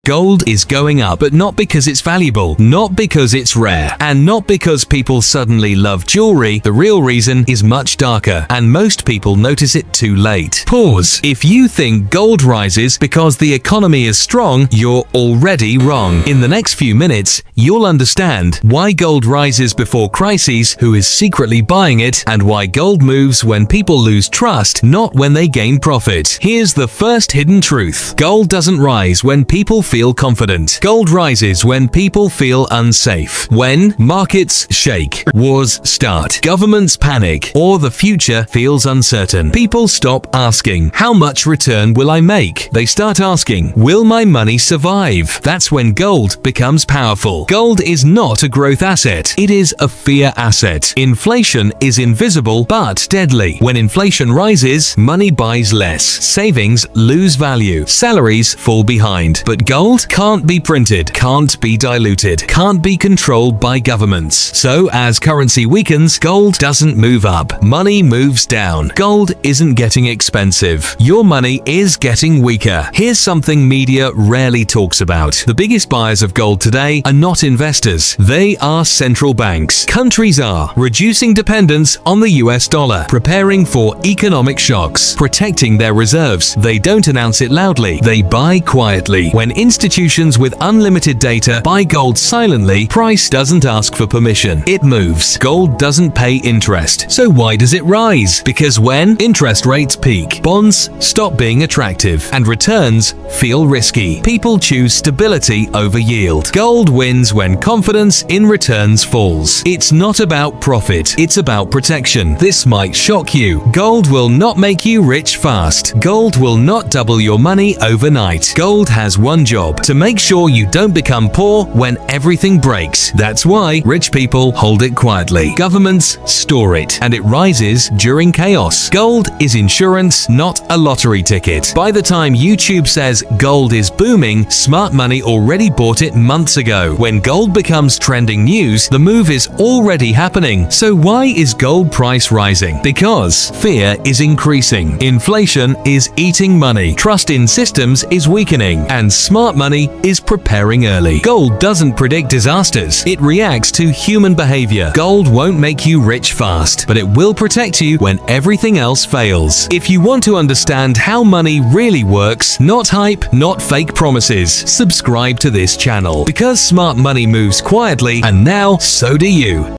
Gold is going up, but not because it's valuable, not because it's rare, and not because people suddenly love jewelry. The real reason is much darker, and most people notice it too late. Pause. If you think gold rises because the economy is strong, you're already wrong. In the next few minutes, you'll understand why gold rises before crises, who is secretly buying it, and why gold moves when people lose trust, not when they gain profit. Here's the first hidden truth. Gold doesn't rise when people feel confident. Gold rises when people feel unsafe. When markets shake, wars start, governments panic, or the future feels uncertain. People stop asking, how much return will I make? They start asking, will my money survive? That's when gold becomes powerful. Gold is not a growth asset. It is a fear asset. Inflation is invisible but deadly. When inflation rises, money buys less. Savings lose value. Salaries fall behind. But gold can't be printed, can't be diluted, can't be controlled by governments. So as currency weakens, gold doesn't move up. Money moves down. Gold isn't getting expensive. Your money is getting weaker. Here's something media rarely talks about. The biggest buyers of gold today are not investors. They are central banks. Countries are reducing dependence on the US dollar, preparing for economic shocks, protecting their reserves. They don't announce it loudly. They buy quietly. When institutions with unlimited data buy gold silently, price doesn't ask for permission. It moves. Gold doesn't pay interest. So why does it rise? Because when interest rates peak, bonds stop being attractive and returns feel risky. People choose stability over yield. Gold wins when confidence in returns falls. It's not about profit, it's about protection. This might shock you. Gold will not make you rich fast. Gold will not double your money overnight. Gold has one job: to make sure you don't become poor when everything breaks. That's why rich people hold it quietly. Governments store it, and it rises during chaos. Gold is insurance, not a lottery ticket. By the time YouTube says gold is booming, smart money already bought it months ago. When gold becomes trending news, the move is already happening. So why is gold price rising? Because fear is increasing. Inflation is eating money. Trust in systems is weakening, and smart money is preparing early. Gold doesn't predict disasters. It reacts to human behavior. Gold won't make you rich fast, but it will protect you when everything else fails. If you want to understand how money really works, not hype, not fake promises, subscribe to this channel, because smart money moves quietly, and now so do you.